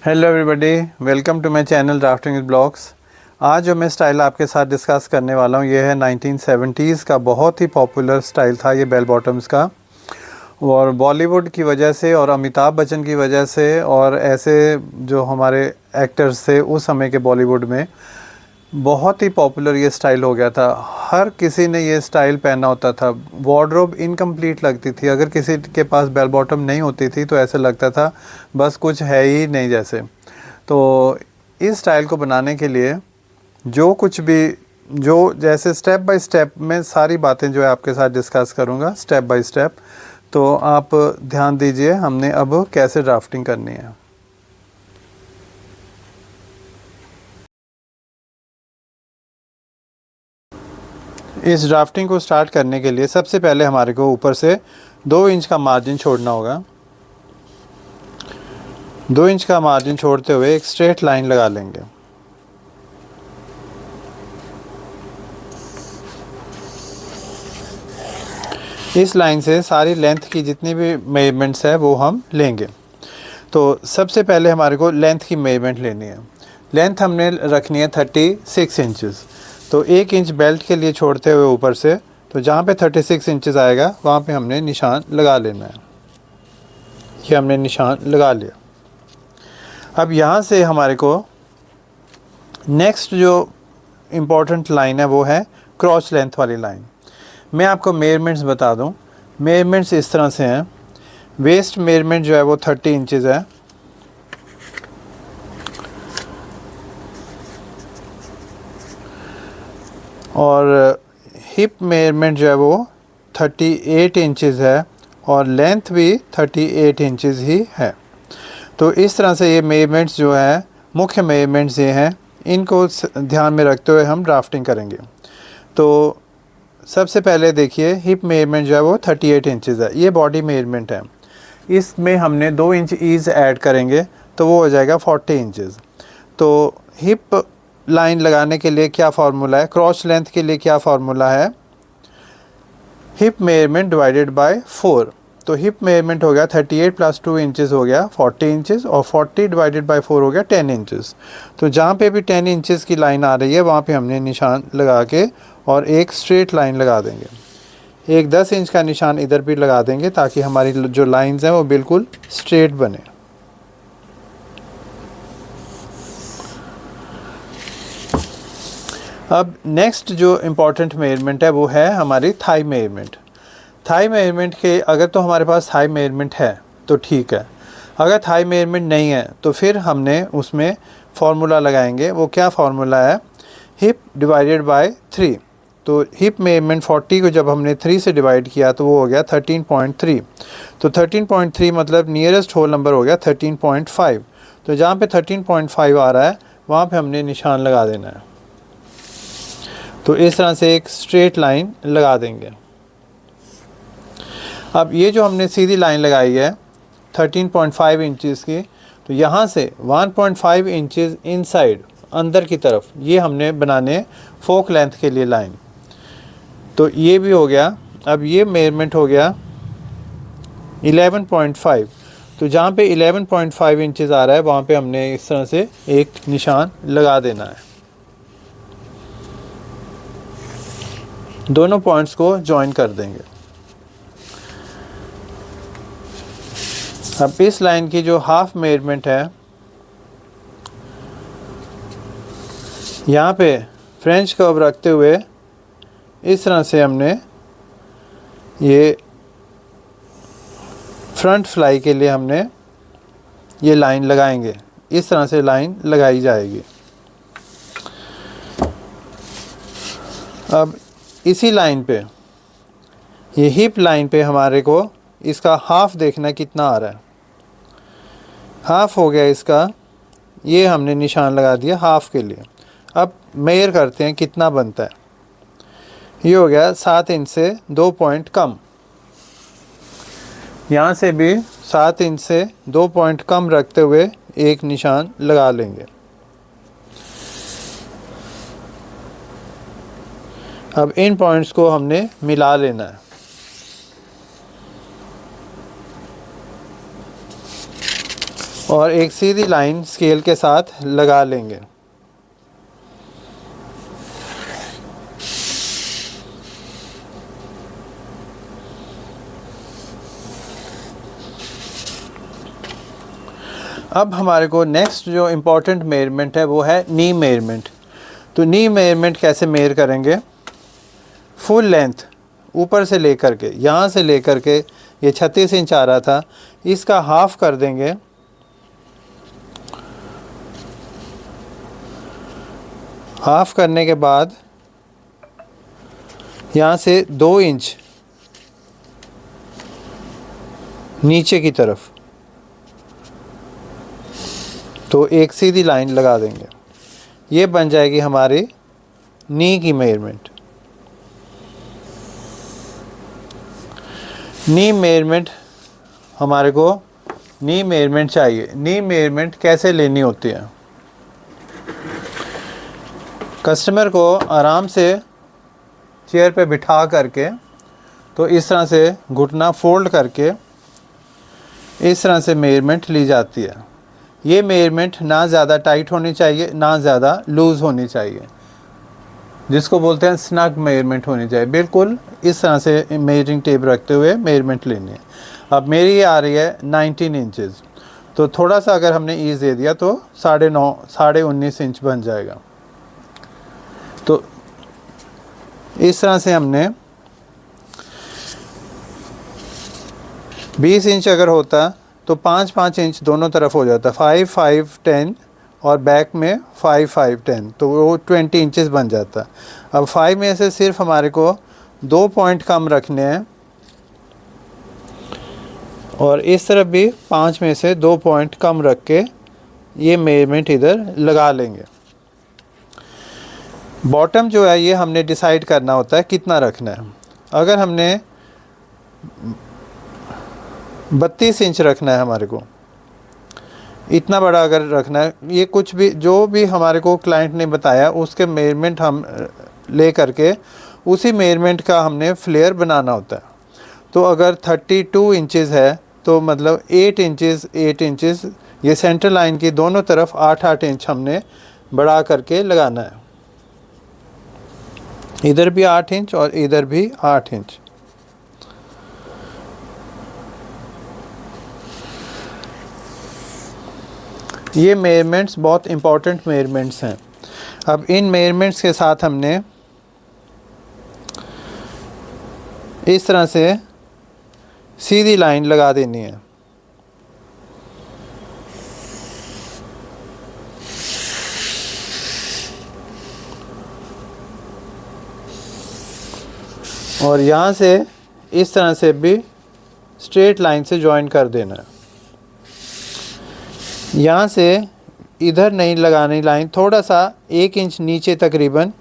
Hello everybody, welcome to my channel drafting with blogs. आज जो मैं स्टाइल आपके साथ डिस्कस करने वाला हूँ ये है 1970s का बहुत ही पॉपुलर स्टाइल था ये बेल बॉटम्स का। और बॉलीवुड की वजह से और अमिताभ बच्चन की वजह से और ऐसे जो हमारे एक्टर्स थे उस समय के बॉलीवुड में बहुत ही पॉपुलर ये स्टाइल हो गया था। हर किसी ने ये स्टाइल पहना होता था। वार्डरोब इनकम्प्लीट लगती थी, अगर किसी के पास बेल बॉटम नहीं होती थी तो ऐसे लगता था बस कुछ है ही नहीं जैसे। तो इस स्टाइल को बनाने के लिए जो कुछ भी जो जैसे स्टेप बाय स्टेप में सारी बातें जो है आपके साथ डिस्कस करूँगा स्टेप बाय स्टेप। तो आप ध्यान दीजिए हमने अब कैसे ड्राफ्टिंग करनी है। इस ड्राफ्टिंग को स्टार्ट करने के लिए सबसे पहले हमारे को ऊपर से 2 इंच का मार्जिन छोड़ना होगा। 2 इंच का मार्जिन छोड़ते हुए एक स्ट्रेट लाइन लगा लेंगे। इस लाइन से सारी लेंथ की जितनी भी मेजरमेंट्स है वो हम लेंगे। तो सबसे पहले हमारे को लेंथ की मेजरमेंट लेनी है। लेंथ हमने रखनी है 36 इंचेस। तो 1 इंच बेल्ट के लिए छोड़ते हुए ऊपर से, तो जहाँ पे 36 इंचेस आएगा वहाँ पे हमने निशान लगा लेना है। ये हमने निशान लगा लिया। अब यहाँ से हमारे को नेक्स्ट जो इम्पोर्टेंट लाइन है वो है क्रॉस लेंथ वाली लाइन। मैं आपको मेजरमेंट्स बता दूं। मेजरमेंट्स इस तरह से हैं। वेस्ट मेजरमेंट जो है वो 30 इंचेस है। और हिप मेजरमेंट जो है वो 38 इंचेस है और लेंथ भी 38 इंचेस ही है। तो इस तरह से ये मेजरमेंट्स जो है मुख्य मेजरमेंट्स ये हैं, इनको ध्यान में रखते हुए हम ड्राफ्टिंग करेंगे। तो सबसे पहले देखिए हिप मेजरमेंट जो है वो 38 इंचेस है। ये बॉडी मेजरमेंट है। इसमें हमने 2 इंच ईज ऐड करेंगे तो वो हो जाएगा 40 इंचेस। तो हिप लाइन लगाने के लिए क्या फार्मूला है, क्रॉस लेंथ के लिए क्या फार्मूला है, हिप मेजरमेंट डिवाइडेड बाय 4। तो हिप मेजरमेंट हो गया 38 प्लस 2 इंचेस हो गया 40 इंचेस और 40 डिवाइडेड बाय 4 हो गया 10 इंचेस। तो जहाँ पे भी 10 इंचेस की लाइन आ रही है वहाँ पे हमने निशान लगा के और एक स्ट्रेट लाइन लगा देंगे। एक 10 इंच का निशान इधर भी लगा देंगे ताकि हमारी जो लाइंस हैं वो बिल्कुल स्ट्रेट बने। अब नेक्स्ट जो इम्पोर्टेंट मेजरमेंट है वो है हमारी थाई मेजरमेंट। थाई मेजरमेंट के अगर तो हमारे पास थाई मेजरमेंट है तो ठीक है, अगर थाई मेजरमेंट नहीं है तो फिर हमने उसमें फार्मूला लगाएंगे। वो क्या फार्मूला है, हिप डिवाइडेड बाय 3। तो हिप मेजरमेंट 40 को जब हमने 3 से डिवाइड किया तो वो हो गया 13.3। तो 13.3 मतलब नियरेस्ट होल नंबर हो गया 13.5। तो जहाँ पे 13.5 आ रहा है वहाँ पे हमने निशान लगा देना है। तो इस तरह से एक स्ट्रेट लाइन लगा देंगे। अब ये जो हमने सीधी लाइन लगाई है 13.5 इंचेस की, तो यहाँ से 1.5 इंचेस इनसाइड अंदर की तरफ ये हमने बनाने फोक लेंथ के लिए लाइन। तो ये भी हो गया। अब ये मेजरमेंट हो गया 11.5। तो जहाँ पे 11.5 इंचेस आ रहा है वहाँ पे हमने इस तरह से एक निशान लगा देना है। दोनों पॉइंट्स को ज्वाइन कर देंगे। अब इस लाइन की जो हाफ मेजरमेंट है, यहाँ पे फ्रेंच कर्व रखते हुए इस तरह से हमने ये फ्रंट फ्लाई के लिए हमने ये लाइन लगाएंगे। इस तरह से लाइन लगाई जाएगी। अब इसी लाइन पे ये हिप लाइन पे हमारे को इसका हाफ देखना कितना आ रहा है। हाफ हो गया इसका, ये हमने निशान लगा दिया हाफ के लिए। अब मेजर करते हैं कितना बनता है। ये हो गया 7 इंच से 2 पॉइंट कम। यहाँ से भी 7 इंच से 2 पॉइंट कम रखते हुए एक निशान लगा लेंगे। अब इन पॉइंट्स को हमने मिला लेना है। और एक सीधी लाइन स्केल के साथ लगा लेंगे। अब हमारे को नेक्स्ट जो इम्पोर्टेंट मेजरमेंट है वो है नी मेजरमेंट। तो नी मेजरमेंट कैसे मेजर करेंगे? फुल लेंथ ऊपर से लेकर के, यहाँ से लेकर के ये 36 इंच आ रहा था, इसका हाफ कर देंगे। हाफ करने के बाद यहाँ से 2 इंच नीचे की तरफ, तो एक सीधी लाइन लगा देंगे। ये बन जाएगी हमारी नी की मेजरमेंट। नी मेजरमेंट हमारे को नी मेजरमेंट चाहिए। नी मेजरमेंट कैसे लेनी होती है? कस्टमर को आराम से चेयर पे बिठा करके, तो इस तरह से घुटना फोल्ड करके इस तरह से मेजरमेंट ली जाती है। ये मेजरमेंट ना ज़्यादा टाइट होनी चाहिए, ना ज़्यादा लूज़ होनी चाहिए, जिसको बोलते हैं स्नग मेजरमेंट होनी चाहिए। बिल्कुल इस तरह से मेजरिंग टेप रखते हुए मेजरमेंट लेनी है। अब मेरी ये आ रही है 19 इंचज़, तो थोड़ा सा अगर हमने ईज दे दिया तो 19.5 इंच बन जाएगा। तो इस तरह से हमने 20 इंच अगर होता तो 5-5 इंच दोनों तरफ हो जाता, 5-5-10 और बैक में 5-5-10, तो वो 20 इंचेस बन जाता। अब 5 में से सिर्फ हमारे को 2 पॉइंट कम रखने हैं, और इस तरफ भी 5 में से 2 पॉइंट कम रख के ये मेजरमेंट इधर लगा लेंगे। बॉटम जो है ये हमने डिसाइड करना होता है कितना रखना है। अगर हमने 32 इंच रखना है, हमारे को इतना बड़ा अगर रखना है, ये कुछ भी जो भी हमारे को क्लाइंट ने बताया उसके मेजरमेंट हम ले करके उसी मेजरमेंट का हमने फ्लेयर बनाना होता है। तो अगर 32 इंचेस है तो मतलब 8 इंचेस ये सेंटर लाइन की दोनों तरफ 8-8 इंच हमने बढ़ा करके लगाना है। इधर भी 8 इंच और इधर भी 8 इंच। ये मेजरमेंट्स बहुत इम्पॉर्टेंट मेजरमेंट्स हैं। अब इन मेजरमेंट्स के साथ हमने इस तरह से सीधी लाइन लगा देनी है। और यहाँ से इस तरह से भी स्ट्रेट लाइन से जॉइन कर देना है। यहाँ से इधर नहीं लगानी लाइन, थोड़ा सा 1 इंच नीचे तकरीबन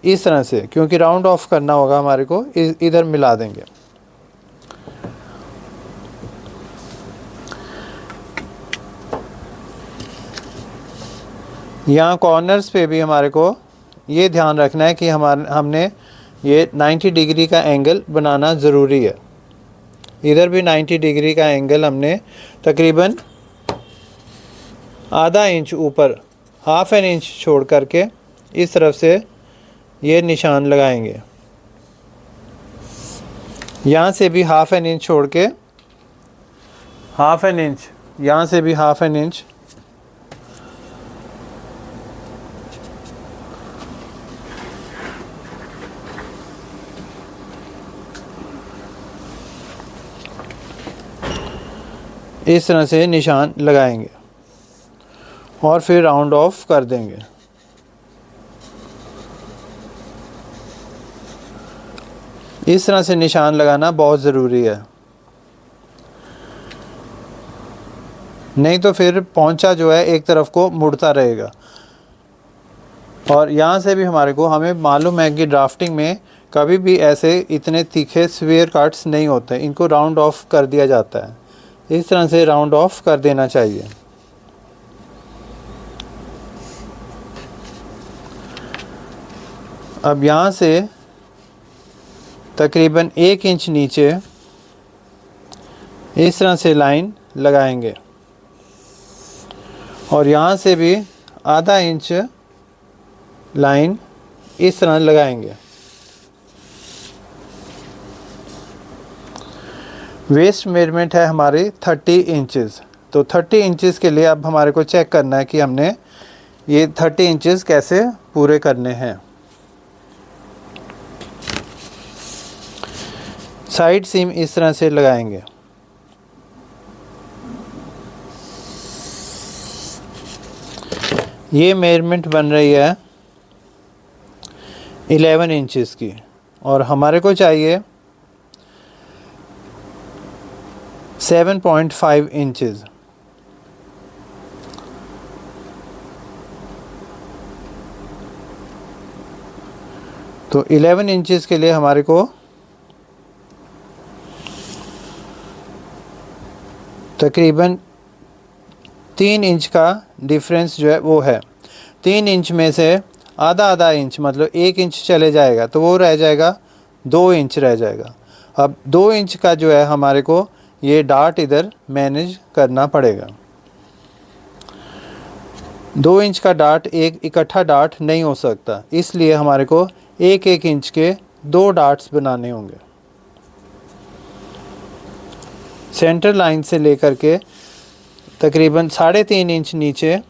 इस तरह से, क्योंकि राउंड ऑफ करना होगा हमारे को, इधर मिला देंगे। यहाँ कॉर्नर्स पे भी हमारे को ये ध्यान रखना है कि हमने ये 90 डिग्री का एंगल बनाना ज़रूरी है। इधर भी 90 डिग्री का एंगल हमने तकरीबन आधा इंच ऊपर, हाफ एन इंच छोड़ करके इस तरफ से ये निशान लगाएंगे। यहाँ से भी हाफ एन इंच छोड़ के हाफ एन इंच, यहाँ से भी हाफ एन इंच, इस तरह से निशान लगाएंगे और फिर राउंड ऑफ कर देंगे। इस तरह से निशान लगाना बहुत ज़रूरी है, नहीं तो फिर पौंचा जो है एक तरफ को मुड़ता रहेगा। और यहाँ से भी हमें मालूम है कि ड्राफ्टिंग में कभी भी ऐसे इतने तीखे स्क्वायर कट्स नहीं होते, इनको राउंड ऑफ कर दिया जाता है। इस तरह से राउंड ऑफ कर देना चाहिए। अब यहाँ से तकरीबन 1 इंच नीचे इस तरह से लाइन लगाएंगे। और यहाँ से भी आधा इंच लाइन इस तरह लगाएंगे। वेस्ट मेजरमेंट है हमारी 30 इंचेस। तो 30 इंचेस के लिए अब हमारे को चेक करना है कि हमने ये 30 इंचेस कैसे पूरे करने हैं। साइड सीम इस तरह से लगाएंगे। ये मेजरमेंट बन रही है 11 इंचेस की और हमारे को चाहिए 7.5 इंचेस। तो 11 इंचेस के लिए हमारे को तकरीबन 3 इंच का डिफरेंस जो है वो है। 3 इंच में से आधा इंच मतलब 1 इंच चले जाएगा तो वो रह जाएगा 2 इंच रह जाएगा। अब 2 इंच का जो है हमारे को ये डार्ट इधर मैनेज करना पड़ेगा। 2 इंच का डार्ट एक इकट्ठा डार्ट नहीं हो सकता, इसलिए हमारे को 1-1 इंच के 2 डार्ट्स बनाने होंगे। सेंटर लाइन से लेकर के तकरीबन 3.5 इंच नीचे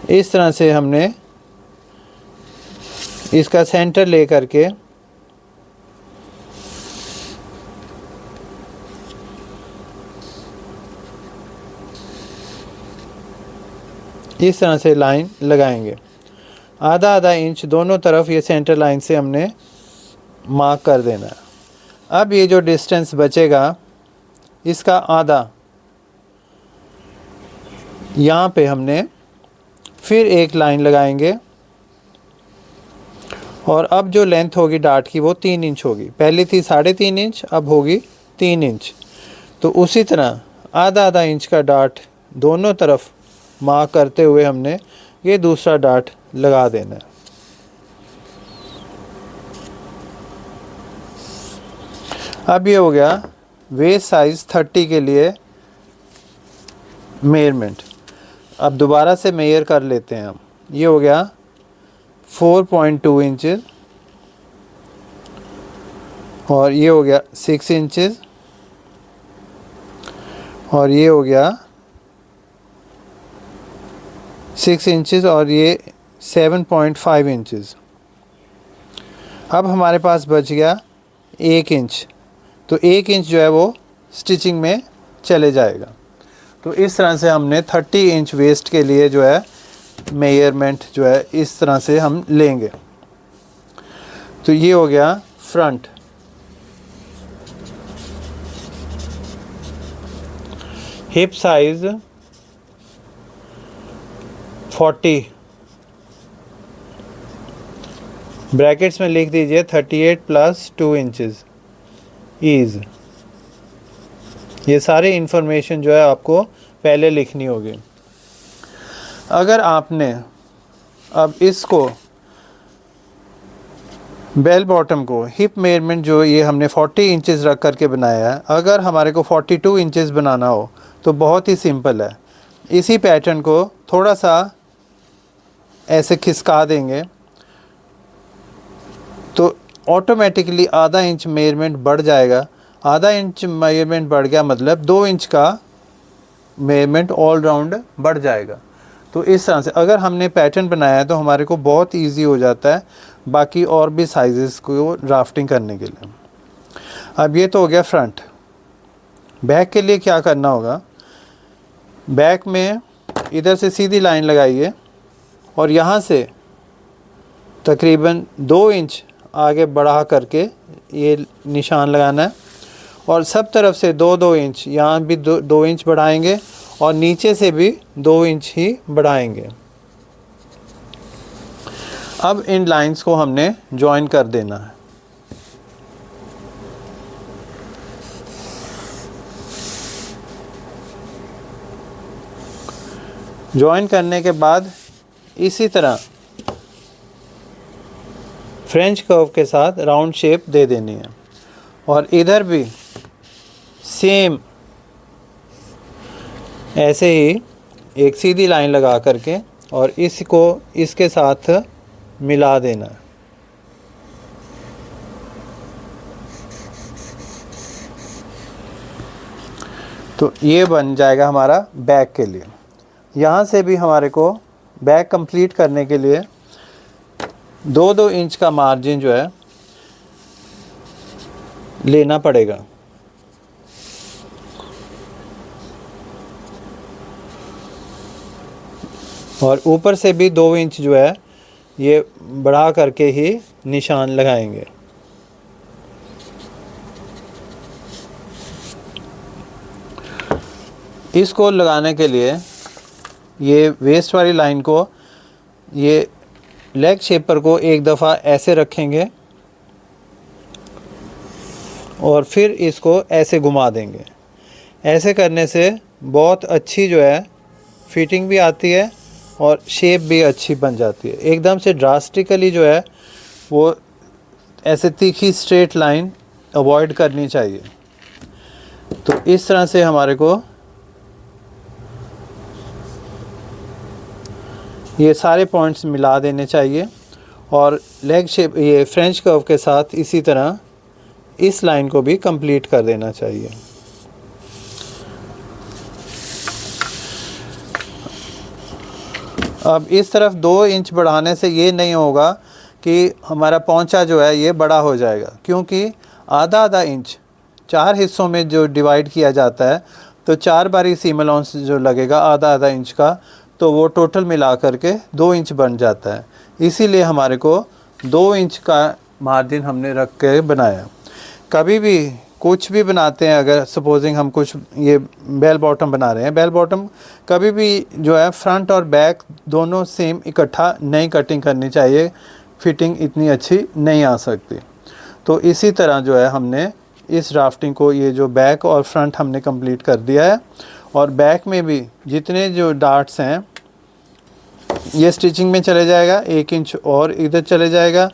इस तरह से हमने इसका सेंटर लेकर के इस तरह से लाइन लगाएंगे। आधा इंच दोनों तरफ ये सेंटर लाइन से हमने मार्क कर देना है। अब ये जो डिस्टेंस बचेगा इसका आधा यहाँ पे हमने फिर एक लाइन लगाएंगे और अब जो लेंथ होगी डार्ट की वो 3 इंच होगी। पहले थी 3.5 इंच, अब होगी 3 इंच। तो उसी तरह आधा इंच का डार्ट दोनों तरफ मार्क करते हुए हमने ये दूसरा डार्ट लगा देना है। अब ये हो गया वेस्ट साइज़ 30 के लिए मेजरमेंट। अब दोबारा से मेजर कर लेते हैं हम। ये हो गया 4.2 इंचेस और ये हो गया 6 इंचेस और ये हो गया 6 इंचेस और ये 7.5 इंचेस। अब हमारे पास बच गया 1 इंच। तो 1 इंच जो है वो स्टिचिंग में चले जाएगा। तो इस तरह से हमने 30 इंच वेस्ट के लिए जो है मेजरमेंट जो है इस तरह से हम लेंगे। तो ये हो गया फ्रंट। हिप साइज 40, ब्रैकेट्स में लिख दीजिए 38 + 2 इंचेस ईज। ये सारी इन्फॉर्मेशन जो है आपको पहले लिखनी होगी। अगर आपने अब इसको बेल बॉटम को हिप मेजरमेंट जो ये हमने 40 इंचेस रख करके बनाया है, अगर हमारे को 42 इंचेस बनाना हो तो बहुत ही सिंपल है। इसी पैटर्न को थोड़ा सा ऐसे खिसका देंगे तो ऑटोमेटिकली आधा इंच मेजरमेंट बढ़ जाएगा। आधा इंच मेजरमेंट बढ़ गया मतलब 2 इंच का मेजरमेंट ऑल राउंड बढ़ जाएगा। तो इस तरह से अगर हमने पैटर्न बनाया है तो हमारे को बहुत इजी हो जाता है बाकी और भी साइजेस को ड्राफ्टिंग करने के लिए। अब ये तो हो गया फ्रंट। बैक के लिए क्या करना होगा, बैक में इधर से सीधी लाइन लगाइए और यहाँ से तकरीबन 2 इंच आगे बढ़ा करके ये निशान लगाना है और सब तरफ से 2-2 इंच, यहाँ भी 2 इंच बढ़ाएंगे और नीचे से भी 2 इंच ही बढ़ाएंगे। अब इन लाइंस को हमने जॉइन कर देना है। जॉइन करने के बाद इसी तरह फ्रेंच कर्व के साथ राउंड शेप दे देनी है और इधर भी सेम ऐसे ही एक सीधी लाइन लगा करके और इसको इसके साथ मिला देना है। तो ये बन जाएगा हमारा बैक के लिए। यहाँ से भी हमारे को बैक कंप्लीट करने के लिए 2-2 इंच का मार्जिन जो है लेना पड़ेगा। और ऊपर से भी 2 इंच जो है ये बढ़ा करके ही निशान लगाएंगे। इसको लगाने के लिए ये वेस्ट वाली लाइन को, ये लेग शेपर को एक दफ़ा ऐसे रखेंगे और फिर इसको ऐसे घुमा देंगे। ऐसे करने से बहुत अच्छी जो है फिटिंग भी आती है और शेप भी अच्छी बन जाती है। एकदम से ड्रास्टिकली जो है वो ऐसे तीखी स्ट्रेट लाइन अवॉइड करनी चाहिए। तो इस तरह से हमारे को ये सारे पॉइंट्स मिला देने चाहिए और लेग शेप ये फ्रेंच कर्व के साथ इसी तरह इस लाइन को भी कंप्लीट कर देना चाहिए। अब इस तरफ 2 इंच बढ़ाने से ये नहीं होगा कि हमारा पौंचा जो है ये बड़ा हो जाएगा, क्योंकि आधा इंच 4 हिस्सों में जो डिवाइड किया जाता है तो 4 बारी सीम अलाउंस जो लगेगा आधा इंच का, तो वो टोटल मिला करके 2 इंच बन जाता है। इसीलिए हमारे को 2 इंच का मार्जिन हमने रख के बनाया। कभी भी कुछ भी बनाते हैं, अगर सपोजिंग हम कुछ ये बेल बॉटम बना रहे हैं, बेल बॉटम कभी भी जो है फ्रंट और बैक दोनों सेम इकट्ठा नहीं कटिंग करनी चाहिए, फिटिंग इतनी अच्छी नहीं आ सकती। तो इसी तरह जो है हमने इस ड्राफ्टिंग को, ये जो बैक और फ्रंट हमने कंप्लीट कर दिया है। और बैक में भी जितने जो डार्ट्स हैं ये स्टिचिंग में चले जाएगा, 1 इंच और इधर चले जाएगा।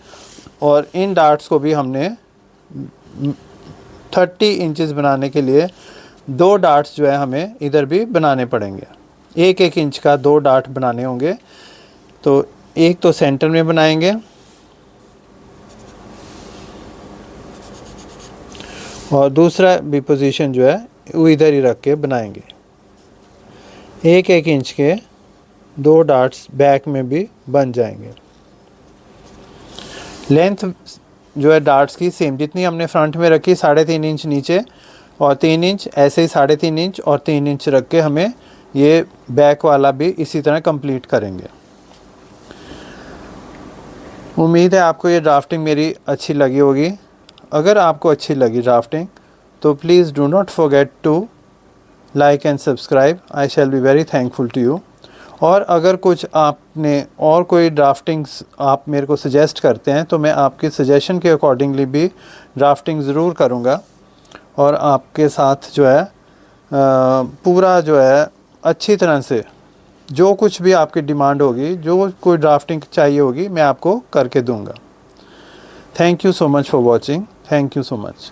और इन डार्ट्स को भी हमने 30 इंचेस बनाने के लिए 2 डार्ट्स जो है हमें इधर भी बनाने पड़ेंगे। 1-1 इंच का 2 डार्ट बनाने होंगे। तो एक तो सेंटर में बनाएंगे और दूसरा भी पोजीशन जो है वो इधर ही रख के बनाएंगे। 1-1 इंच के 2 डार्ट्स बैक में भी बन जाएंगे। लेंथ जो है डार्ट्स की सेम जितनी हमने फ्रंट में रखी 3.5 इंच नीचे और 3 इंच, ऐसे ही 3.5 इंच और 3 इंच रख के हमें ये बैक वाला भी इसी तरह कंप्लीट करेंगे। उम्मीद है आपको ये ड्राफ्टिंग मेरी अच्छी लगी होगी। अगर आपको अच्छी लगी ड्राफ्टिंग तो please do not forget to like and subscribe. I shall be very thankful to you. और अगर कुछ आपने और कोई ड्राफ्टिंग्स आप मेरे को सजेस्ट करते हैं तो मैं आपके सजेशन के अकॉर्डिंगली भी ड्राफ्टिंग ज़रूर करूँगा और आपके साथ जो है पूरा जो है अच्छी तरह से जो कुछ भी आपकी डिमांड होगी, जो कोई ड्राफ्टिंग चाहिए होगी, मैं आपको करके दूँगा। Thank you so much for watching. Thank you so much.